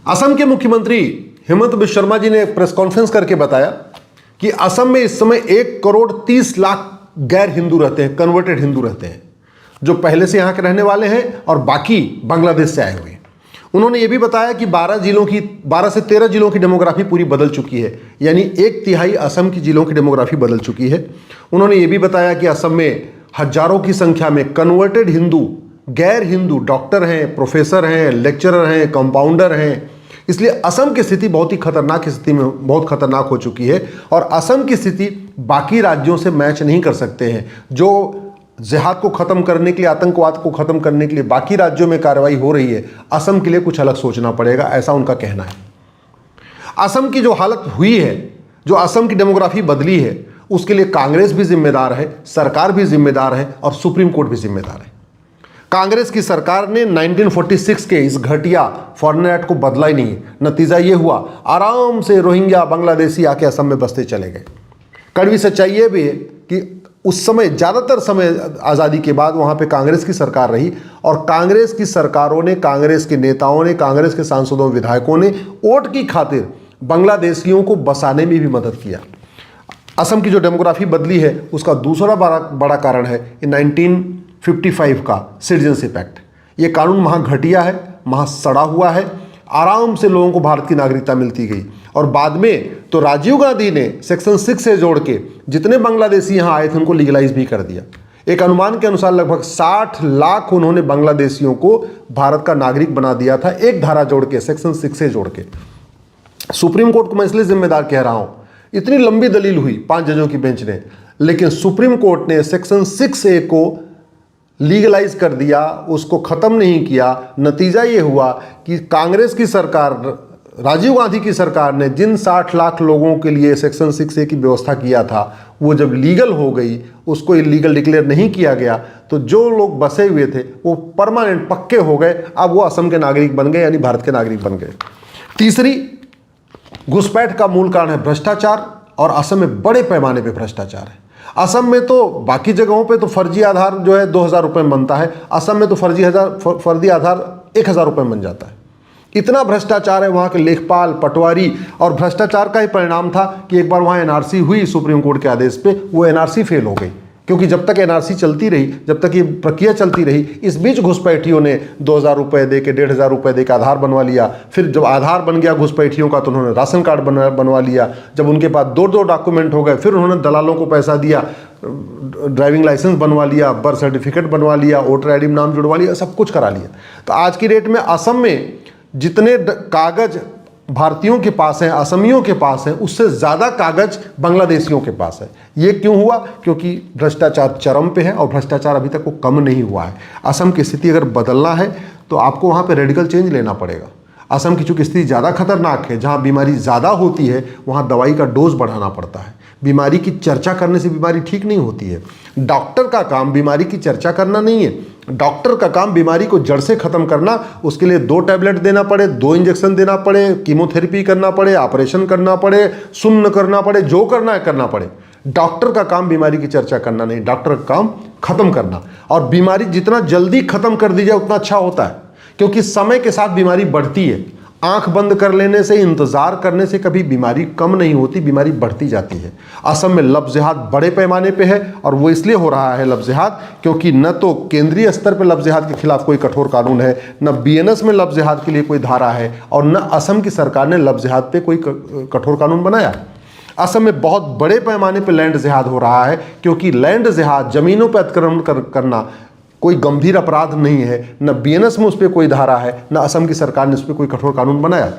असम के मुख्यमंत्री हेमंत बिश्व शर्मा जी ने प्रेस कॉन्फ्रेंस करके बताया कि असम में इस समय 1,30,00,000 गैर हिंदू रहते हैं, कन्वर्टेड हिंदू रहते हैं, जो पहले से यहाँ के रहने वाले हैं और बाकी बांग्लादेश से आए हुए हैं। उन्होंने ये भी बताया कि 12 से 13 जिलों की डेमोग्राफी पूरी बदल चुकी है, यानी 1/3 असम की जिलों की डेमोग्राफी बदल चुकी है। उन्होंने ये भी बताया कि असम में हजारों की संख्या में कन्वर्टेड हिंदू, गैर हिंदू डॉक्टर हैं, प्रोफेसर हैं, लेक्चरर हैं, कंपाउंडर हैं। इसलिए असम की स्थिति बहुत ही खतरनाक स्थिति में बहुत खतरनाक हो चुकी है और असम की स्थिति बाकी राज्यों से मैच नहीं कर सकते हैं। जो जिहाद को ख़त्म करने के लिए, आतंकवाद को ख़त्म करने के लिए बाकी राज्यों में कार्रवाई हो रही है, असम के लिए कुछ अलग सोचना पड़ेगा, ऐसा उनका कहना है। असम की जो हालत हुई है, जो असम की डेमोग्राफी बदली है, उसके लिए कांग्रेस भी जिम्मेदार है, सरकार भी जिम्मेदार है और सुप्रीम कोर्ट भी जिम्मेदार है। कांग्रेस की सरकार ने 1946 के इस घटिया फॉरेनर एक्ट को बदला ही नहीं। नतीजा ये हुआ, आराम से रोहिंग्या बांग्लादेशी आके असम में बसते चले गए। कड़वी सच्चाई ये भी है कि उस समय ज़्यादातर समय आज़ादी के बाद वहाँ पे कांग्रेस की सरकार रही और कांग्रेस की सरकारों ने, कांग्रेस के नेताओं ने, कांग्रेस के सांसदों, विधायकों ने वोट की खातिर बांग्लादेशियों को बसाने में भी मदद किया। असम की जो डेमोग्राफी बदली है उसका दूसरा बड़ा कारण है 1955 का सिटीजनशिप एक्ट। ये कानून महा घटिया है, महा सड़ा हुआ है। आराम से लोगों को भारत की नागरिकता मिलती गई और बाद में तो राजीव गांधी ने सेक्शन 6 से जोड़ के जितने बांग्लादेशी यहाँ आए थे उनको लीगलाइज भी कर दिया। एक अनुमान के अनुसार लगभग 60 लाख उन्होंने बांग्लादेशियों को भारत का नागरिक बना दिया था, एक धारा जोड़ के, सेक्शन 6 से जोड़ के। सुप्रीम कोर्ट को मैं इसलिए जिम्मेदार कह रहा हूँ, इतनी लंबी दलील हुई 5 जजों की बेंच ने, लेकिन सुप्रीम कोर्ट ने सेक्शन 6A को लीगलाइज कर दिया, उसको ख़त्म नहीं किया। नतीजा ये हुआ कि कांग्रेस की सरकार, राजीव गांधी की सरकार ने जिन 60 लाख लोगों के लिए सेक्शन 6A की व्यवस्था किया था, वो जब लीगल हो गई, उसको इलीगल डिक्लेयर नहीं किया गया, तो जो लोग बसे हुए थे वो परमानेंट पक्के हो गए। अब वो असम के नागरिक बन गए, यानी भारत के नागरिक बन गए। तीसरी, घुसपैठ का मूल कारण है भ्रष्टाचार और असम में बड़े पैमाने पर भ्रष्टाचार है। असम में तो बाकी जगहों पे तो फर्जी आधार जो है 2,000 रुपये में बनता है, असम में तो फर्जी आधार 1,000 रुपये में बन जाता है। इतना भ्रष्टाचार है वहाँ के लेखपाल, पटवारी, और भ्रष्टाचार का ही परिणाम था कि एक बार वहाँ एनआरसी हुई सुप्रीम कोर्ट के आदेश पे, वो एनआरसी फेल हो गई, क्योंकि जब तक एनआरसी चलती रही, जब तक ये प्रक्रिया चलती रही, इस बीच घुसपैठियों ने 2,000 रुपये दे के, 1,500 रुपये दे के आधार बनवा लिया। फिर जब आधार बन गया घुसपैठियों का तो उन्होंने राशन कार्ड बनवा लिया। जब उनके पास 2 डॉक्यूमेंट हो गए, फिर उन्होंने दलालों को पैसा दिया, ड्राइविंग लाइसेंस बनवा लिया, बर्थ सर्टिफिकेट बनवा लिया, वोटर आईडी में नाम जुड़वा लिया, सब कुछ करा लिया। तो आज की डेट में असम में जितने कागज भारतीयों के पास हैं, असमियों के पास हैं, उससे ज़्यादा कागज बांग्लादेशियों के पास है। ये क्यों हुआ? क्योंकि भ्रष्टाचार चरम पे है और भ्रष्टाचार अभी तक वो कम नहीं हुआ है। असम की स्थिति अगर बदलना है तो आपको वहाँ पे रेडिकल चेंज लेना पड़ेगा। असम की चूँकि स्थिति ज़्यादा खतरनाक है, जहाँ बीमारी ज़्यादा होती है वहाँ दवाई का डोज बढ़ाना पड़ता है। बीमारी की चर्चा करने से बीमारी ठीक नहीं होती है। डॉक्टर का काम बीमारी की चर्चा करना नहीं है, डॉक्टर का काम बीमारी को जड़ से ख़त्म करना। उसके लिए 2 टैबलेट देना पड़े, 2 इंजेक्शन देना पड़े, कीमोथेरेपी करना पड़े, ऑपरेशन करना पड़े, सुन्न करना पड़े, जो करना है करना पड़े। डॉक्टर का काम बीमारी की चर्चा करना नहीं, डॉक्टर का काम ख़त्म करना। और बीमारी जितना जल्दी ख़त्म कर दी जाए उतना अच्छा होता है, क्योंकि समय के साथ बीमारी बढ़ती है। आंख बंद कर लेने से, इंतजार करने से कभी बीमारी कम नहीं होती, बीमारी बढ़ती जाती है। असम में लव जिहाद बड़े पैमाने पे है और वो इसलिए हो रहा है लव जिहाद क्योंकि न तो केंद्रीय स्तर पे लव जिहाद के खिलाफ कोई कठोर कानून है, न बीएनएस में लव जिहाद के लिए कोई धारा है और न असम की सरकार ने लव जिहाद पे कोई कठोर कानून बनाया। असम में बहुत बड़े पैमाने पर लैंड जिहाद हो रहा है, क्योंकि लैंड जिहाद, जमीनों पर अतिक्रमण करना कोई गंभीर अपराध नहीं है। न बीएनएस में उस पर कोई धारा है, न असम की सरकार ने उस पर कोई कठोर कानून बनाया।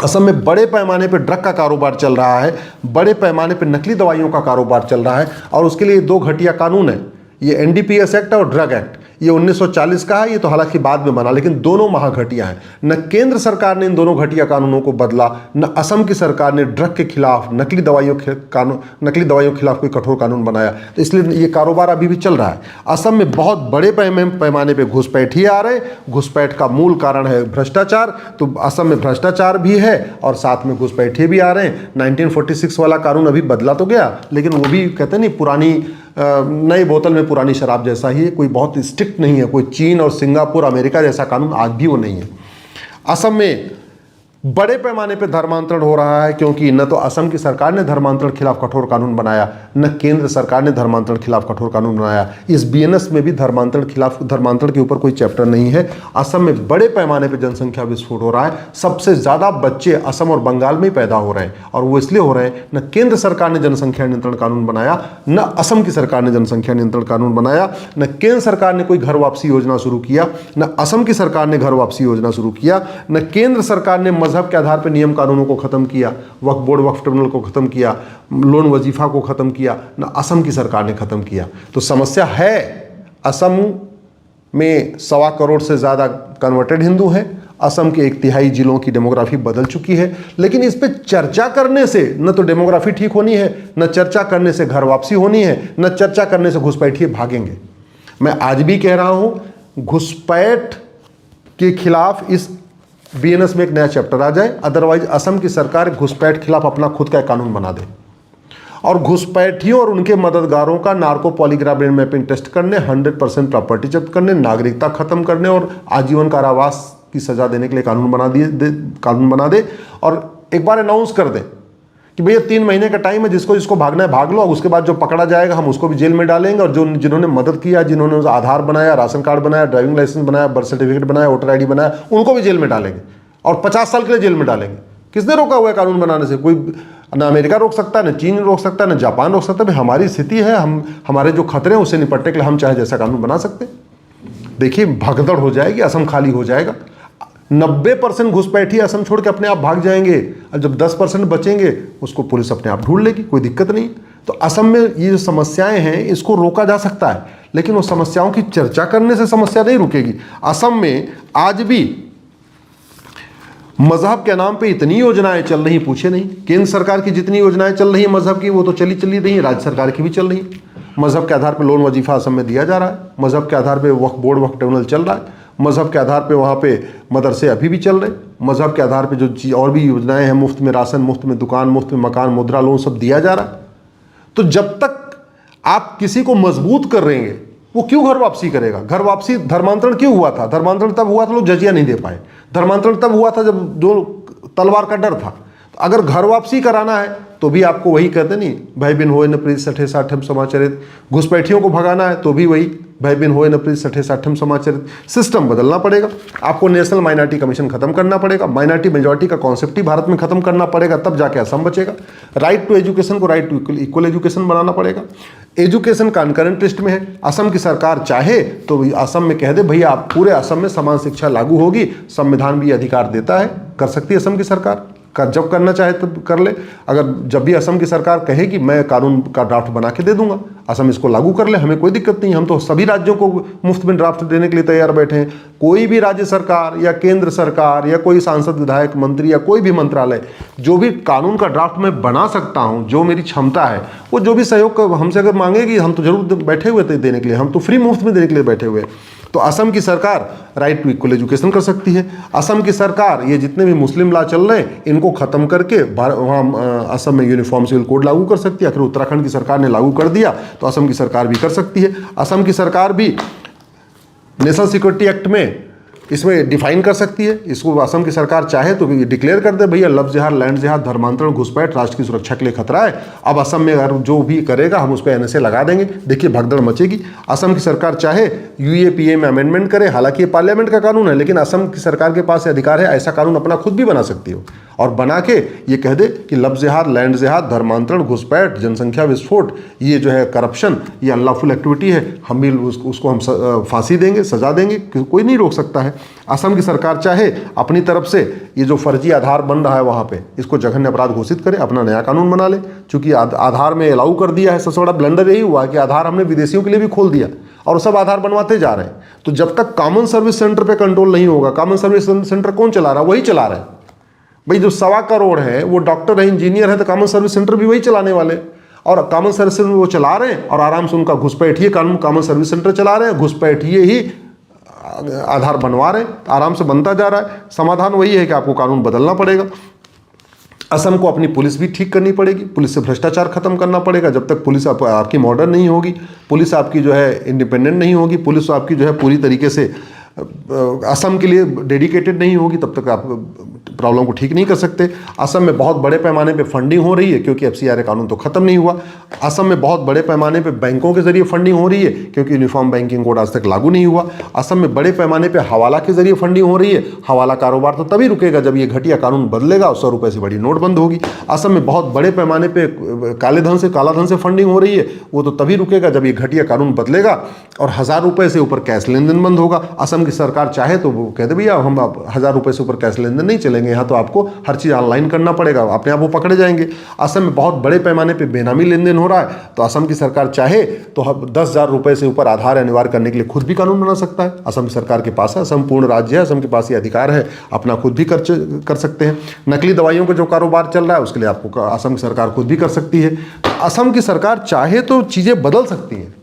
असम में बड़े पैमाने पर ड्रग का कारोबार चल रहा है, बड़े पैमाने पर नकली दवाइयों का कारोबार चल रहा है और उसके लिए 2 घटिया कानून है, ये एनडीपीएस एक्ट और ड्रग एक्ट। ये 1940 का है, ये तो हालांकि बाद में बना, लेकिन दोनों महाघटिया हैं। न केंद्र सरकार ने इन दोनों घटिया कानूनों को बदला, न असम की सरकार ने ड्रग के खिलाफ, नकली दवाइयों के खिलाफ कोई कठोर कानून बनाया। तो इसलिए ये कारोबार अभी भी चल रहा है। असम में बहुत बड़े पैमाने पर घुसपैठ ही आ रहे हैं। घुसपैठ का मूल कारण है भ्रष्टाचार, तो असम में भ्रष्टाचार भी है और साथ में घुसपैठे भी आ रहे हैं। 1946 वाला कानून अभी बदला तो गया, लेकिन वो भी कहते नहीं, पुरानी नई बोतल में पुरानी शराब जैसा ही है, कोई बहुत स्ट्रिक्ट नहीं है। कोई चीन और सिंगापुर, अमेरिका जैसा कानून आज भी वो नहीं है। असम में बड़े पैमाने पर धर्मांतरण हो रहा है, क्योंकि न तो असम की सरकार ने धर्मांतरण खिलाफ कठोर कानून बनाया, न केंद्र सरकार ने धर्मांतरण खिलाफ कठोर कानून बनाया। इस बीएनएस में भी धर्मांतरण के ऊपर कोई चैप्टर नहीं है। असम में बड़े पैमाने पर जनसंख्या विस्फोट हो रहा है। सबसे ज़्यादा बच्चे असम और बंगाल में ही पैदा हो रहे हैं, और वो इसलिए हो रहे हैं न केंद्र सरकार ने जनसंख्या नियंत्रण कानून बनाया, न असम की सरकार ने जनसंख्या नियंत्रण कानून बनाया, न केंद्र सरकार ने कोई घर वापसी योजना शुरू किया, न असम की सरकार ने घर वापसी योजना शुरू किया, न केंद्र सरकार ने मजहब के आधार पर नियम कानूनों को खत्म किया, वक्फ बोर्ड वक्फ ट्रिब्यूनल को खत्म किया, लोन वजीफा को खत्म किया, न असम की सरकार ने खत्म किया। तो समस्या है, असम में 1.25 करोड़ से ज़्यादा कन्वर्टेड हिंदू हैं। असम के 1/3 जिलों की डेमोग्राफी बदल चुकी है, लेकिन इस पे चर्चा करने से न तो डेमोग्राफी ठीक होनी है, न चर्चा करने से घर वापसी होनी है, न चर्चा करने से घुसपैठिए भागेंगे। मैं आज भी कह रहा हूं, घुसपैठ के खिलाफ इस बीएनएस में एक नया चैप्टर आ जाए, अदरवाइज असम की सरकार घुसपैठ खिलाफ अपना खुद का कानून बना दे और घुसपैठियों और उनके मददगारों का narco polygraph brain mapping test करने, 100% प्रॉपर्टी जब्त करने, नागरिकता खत्म करने और आजीवन कारावास की सजा देने के लिए कानून बना दे और एक बार अनाउंस कर दे कि भैया 3 महीने का टाइम है, जिसको भागना है भाग लो, और उसके बाद जो पकड़ा जाएगा हम उसको भी जेल में डालेंगे, और जो जिन्होंने मदद किया, जिन्होंने आधार बनाया, राशन कार्ड बनाया, ड्राइविंग लाइसेंस बनाया, बर्थ सर्टिफिकेट बनाया, वोटर आईडी बनाया, उनको भी जेल में डालेंगे और 50 साल के लिए जेल में डालेंगे। किसने रोका हुआ है कानून बनाने से? कोई ना अमेरिका रोक सकता है, न चीन रोक सकता है, न जापान रोक सकता है। भाई हमारी स्थिति है, हमारे जो खतरे हैं उससे निपटने के लिए हम चाहे जैसा कानून बना सकते हैं। देखिए भगदड़ हो जाएगी, असम खाली हो जाएगा। 90% घुसपैठी असम छोड़ के अपने आप भाग जाएंगे, और जब 10% बचेंगे उसको पुलिस अपने आप ढूंढ लेगी, कोई दिक्कत नहीं। तो असम में ये जो समस्याएं हैं इसको रोका जा सकता है, लेकिन वो समस्याओं की चर्चा करने से समस्या नहीं रुकेगी। असम में आज भी मजहब के नाम पे इतनी योजनाएं चल रही, पूछे नहीं। केंद्र सरकार की जितनी योजनाएं चल रही है मजहब की, वो तो चली रही है, राज्य सरकार की भी चल रही है। मजहब के आधार पर लोन वजीफा असम में दिया जा रहा है, मजहब के आधार पर वक्फ बोर्ड वक्फ ट्रिब्यूनल चल रहा है, मजहब के आधार पे वहाँ पे मदरसे अभी भी चल रहे, मजहब के आधार पे जो चीज़ और भी योजनाएं हैं, मुफ्त में राशन, मुफ्त में दुकान, मुफ्त में मकान, मुद्रा लोन सब दिया जा रहा है। तो जब तक आप किसी को मजबूत कर रहेंगे, वो क्यों घर वापसी करेगा? घर वापसी, धर्मांतरण क्यों हुआ था? धर्मांतरण तब हुआ था लोग जजिया नहीं दे पाए। धर्मांतरण तब हुआ था जब जो तलवार का डर था। तो अगर घर वापसी कराना है तो भी आपको वही कहते नहीं, भाई बिन होए न प्रीत सठे साठम समाचरित। घुसपैठियों को भगाना है तो भी वही, भाई बिन होए न प्रीत सठे साठम समाचरित। सिस्टम बदलना पड़ेगा आपको, नेशनल माइनॉरिटी कमीशन खत्म करना पड़ेगा, माइनॉरिटी मेजॉरिटी का कॉन्सेप्ट ही भारत में खत्म करना पड़ेगा, तब जाके असम बचेगा। राइट टू एजुकेशन को राइट टू इक्वल एजुकेशन बनाना पड़ेगा। एजुकेशन कॉन्करेंट लिस्ट में है। असम की सरकार चाहे तो असम में कह दे भैया आप पूरे असम में समान शिक्षा लागू होगी, संविधान भी अधिकार देता है, कर सकती है असम की सरकार। जब करना चाहे तब कर ले। अगर जब भी असम की सरकार कहे कि मैं कानून का ड्राफ्ट बना के दे दूंगा, असम इसको लागू कर ले, हमें कोई दिक्कत नहीं। हम तो सभी राज्यों को मुफ्त में ड्राफ्ट देने के लिए तैयार बैठे हैं। कोई भी राज्य सरकार या केंद्र सरकार या कोई सांसद, विधायक, मंत्री या कोई भी मंत्रालय जो भी कानून का ड्राफ्ट मैं बना सकता हूँ, जो मेरी क्षमता है, वो जो भी सहयोग हमसे अगर मांगेगी, हम तो जरूर बैठे हुए थे देने के लिए। हम तो फ्री मुफ्त में देने के लिए बैठे हुए। तो असम की सरकार राइट टू इक्वल एजुकेशन कर सकती है। असम की सरकार ये जितने भी मुस्लिम लॉ चल रहे हैं इनको खत्म करके वहाँ असम में यूनिफॉर्म सिविल कोड लागू कर सकती है। आखिर उत्तराखंड की सरकार ने लागू कर दिया तो असम की सरकार भी कर सकती है। असम की सरकार भी नेशनल सिक्योरिटी एक्ट में इसमें डिफाइन कर सकती है। इसको असम की सरकार चाहे तो डिक्लेयर कर दे भैया लव जिहाद, लैंड जिहाद, धर्मांतरण, घुसपैठ राष्ट्र की सुरक्षा के लिए खतरा है। अब असम में अगर जो भी करेगा हम उस पर एनएसए लगा देंगे। देखिए भगदड़ मचेगी। असम की सरकार चाहे यूएपीए में अमेंडमेंट करे, हालांकि ये पार्लियामेंट का कानून है, लेकिन असम की सरकार के पास अधिकार है ऐसा कानून अपना खुद भी बना सकती हो और बना के ये कह दे कि लव जिहाद, लैंड जिहाद, धर्मांतरण, घुसपैठ, जनसंख्या विस्फोट, ये जो है करप्शन, ये अनलॉफुल एक्टिविटी है, हम भी उसको हम फांसी देंगे, सजा देंगे, कोई नहीं रोक सकता है। असम की सरकार चाहे अपनी तरफ से ये जो फर्जी आधार बन रहा है वहाँ पे इसको जघन्य अपराध घोषित करे, अपना नया कानून बना ले। चूंकि आधार में अलाउ कर दिया है, सबसे बड़ा ब्लंडर यही हुआ कि आधार हमने विदेशियों के लिए भी खोल दिया और सब आधार बनवाते जा रहे हैं। तो जब तक कॉमन सर्विस सेंटर पे कंट्रोल नहीं होगा, कॉमन सर्विस सेंटर कौन चला रहा है? वही चला रहा है भाई। जो 1.25 करोड़ है वो डॉक्टर है, इंजीनियर है, तो कॉमन सर्विस सेंटर भी वही चलाने वाले, और कॉमन सर्विस सेंटर वो चला रहे हैं और आराम से उनका घुसपैठिए कानून कॉमन सर्विस सेंटर चला रहे हैं, घुसपैठिए ही आधार बनवा रहे हैं, आराम से बनता जा रहा है। समाधान वही है कि आपको कानून बदलना पड़ेगा। असम को अपनी पुलिस भी ठीक करनी पड़ेगी, पुलिस से भ्रष्टाचार खत्म करना पड़ेगा। जब तक पुलिस आपकी मॉडर्न नहीं होगी, पुलिस आपकी जो है इंडिपेंडेंट नहीं होगी, पुलिस आपकी जो है पूरी तरीके से असम के लिए डेडिकेटेड नहीं होगी तब तक आप प्रॉब्लम को ठीक नहीं कर सकते। असम में बहुत बड़े पैमाने पे फंडिंग हो रही है क्योंकि एफसीआरए कानून तो खत्म नहीं हुआ। असम में बहुत बड़े पैमाने पे बैंकों के जरिए फंडिंग हो रही है क्योंकि यूनिफॉर्म बैंकिंग कोड आज तक लागू नहीं हुआ। असम में बड़े पैमाने पे हवाला के जरिए फंडिंग हो रही है। हवाला कारोबार तो तभी रुकेगा जब ये घटिया कानून बदलेगा और 100 रुपये से बड़ी नोट बंद होगी। असम में बहुत बड़े पैमाने पे काला धन से फंडिंग हो रही है, वो तो तभी रुकेगा जब ये घटिया कानून बदलेगा और 1000 रुपये से ऊपर कैश लेन देन बंद होगा। असम की सरकार चाहे तो वो कहते भैया हम 1000 रुपये से ऊपर कैश लेन देन नहीं चलेंगे, यहाँ तो आपको हर चीज़ ऑनलाइन करना पड़ेगा, अपने आप वो पकड़े जाएंगे। असम में बहुत बड़े पैमाने पे बेनामी लेन देन हो रहा है, तो असम की सरकार चाहे तो 10,000 रुपये से ऊपर आधार अनिवार्य करने के लिए खुद भी कानून बना सकता है। असम सरकार के पास है, असम पूर्ण राज्य है, असम के पास ये अधिकार है, अपना खुद भी कर सकते हैं। नकली दवाइयों का जो कारोबार चल रहा है उसके लिए आपको असम की सरकार खुद भी कर सकती है। असम की सरकार चाहे तो चीज़ें बदल सकती हैं।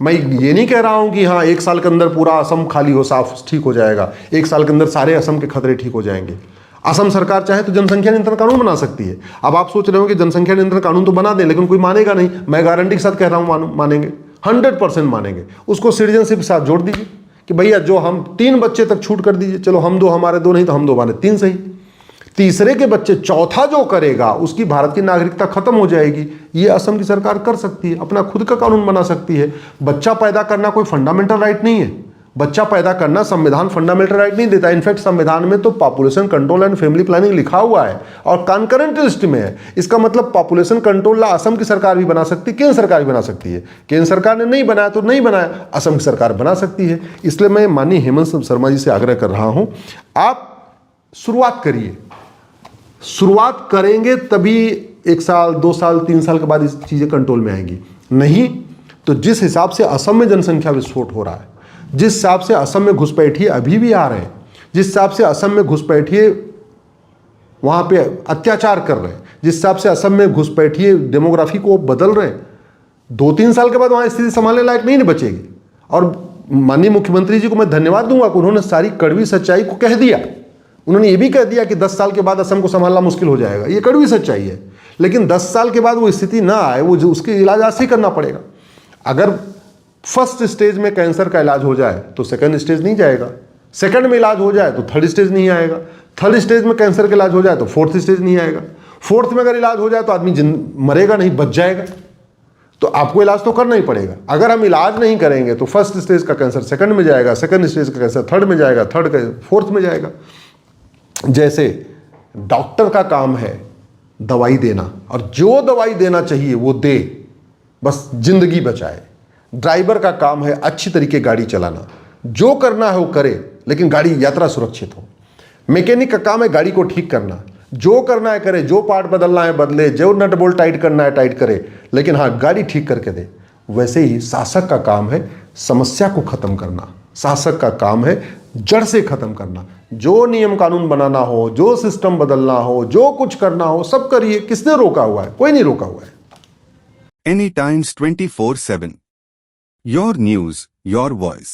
मैं ये नहीं कह रहा हूं कि हाँ 1 साल के अंदर पूरा असम खाली हो, साफ ठीक हो जाएगा, 1 साल के अंदर सारे असम के खतरे ठीक हो जाएंगे। असम सरकार चाहे तो जनसंख्या नियंत्रण कानून बना सकती है। अब आप सोच रहे हो कि जनसंख्या नियंत्रण कानून तो बना दें लेकिन कोई मानेगा नहीं। मैं गारंटी के साथ कह रहा हूं मानेंगे, 100% मानेंगे। उसको सिटीजनशिप के साथ जोड़ दीजिए कि भैया जो हम 3 बच्चे तक छूट कर दीजिए, चलो हम 2 हमारे 2 नहीं तो हम 2 हमारे 3 सही, तीसरे के बच्चे चौथा जो करेगा उसकी भारत की नागरिकता खत्म हो जाएगी। ये असम की सरकार कर सकती है, अपना खुद का कानून बना सकती है। बच्चा पैदा करना कोई फंडामेंटल राइट नहीं है। बच्चा पैदा करना संविधान फंडामेंटल राइट नहीं देता। इनफैक्ट संविधान में तो population control and family planning लिखा हुआ है और कॉन्करेंट लिस्ट में है। इसका मतलब पॉपुलेशन कंट्रोल ला असम की सरकार भी बना सकती है, केंद्र सरकार भी बना सकती है। केंद्र सरकार ने नहीं बनाया तो नहीं बनाया, असम की सरकार बना सकती है। इसलिए मैं माननीय हेमंत शर्मा जी से आग्रह कर रहा हूं, आप शुरुआत करिए। शुरुआत करेंगे तभी 1 साल 2 साल 3 साल के बाद इस चीज़ें कंट्रोल में आएंगी। नहीं तो जिस हिसाब से असम में जनसंख्या विस्फोट हो रहा है, जिस हिसाब से असम में घुसपैठिए अभी भी आ रहे हैं, जिस हिसाब से असम में घुसपैठिए वहाँ पे अत्याचार कर रहे हैं, जिस हिसाब से असम में घुसपैठिए डेमोग्राफी को बदल रहे हैं, 2-3 साल के बाद वहाँ स्थिति संभालने लायक नहीं बचेगी। और माननीय मुख्यमंत्री जी को मैं धन्यवाद दूंगा कि उन्होंने सारी कड़वी सच्चाई को कह दिया। उन्होंने ये भी कह दिया कि 10 साल के बाद असम को संभालना मुश्किल हो जाएगा, ये कड़वी सच्चाई है। लेकिन 10 साल के बाद वो स्थिति ना आए, वो उसके इलाज आज से करना पड़ेगा। अगर फर्स्ट स्टेज में कैंसर का इलाज हो जाए तो सेकंड स्टेज नहीं जाएगा, सेकंड में इलाज हो जाए तो थर्ड स्टेज नहीं आएगा, थर्ड स्टेज में कैंसर का इलाज हो जाए तो फोर्थ स्टेज नहीं आएगा, फोर्थ में अगर इलाज हो जाए तो आदमी मरेगा नहीं, बच जाएगा। तो आपको इलाज तो करना ही पड़ेगा। अगर हम इलाज नहीं करेंगे तो फर्स्ट स्टेज का कैंसर सेकंड में जाएगा, सेकंड स्टेज का कैंसर थर्ड में जाएगा, थर्ड का फोर्थ में जाएगा। जैसे डॉक्टर का काम है दवाई देना, और जो दवाई देना चाहिए वो दे, बस जिंदगी बचाए। ड्राइवर का काम है अच्छी तरीके गाड़ी चलाना, जो करना है वो करे लेकिन गाड़ी यात्रा सुरक्षित हो। मैकेनिक का काम है गाड़ी को ठीक करना, जो करना है करे, जो पार्ट बदलना है बदले, जो नट बोल्ट टाइट करना है टाइट करे, लेकिन हाँ गाड़ी ठीक करके दे। वैसे ही शासक का काम है समस्या को खत्म करना, शासक का काम है जड़ से खत्म करना। जो नियम कानून बनाना हो, जो सिस्टम बदलना हो, जो कुछ करना हो सब करिए। किसने रोका हुआ है? कोई नहीं रोका हुआ है। Any Times 24/7. Your news, your voice.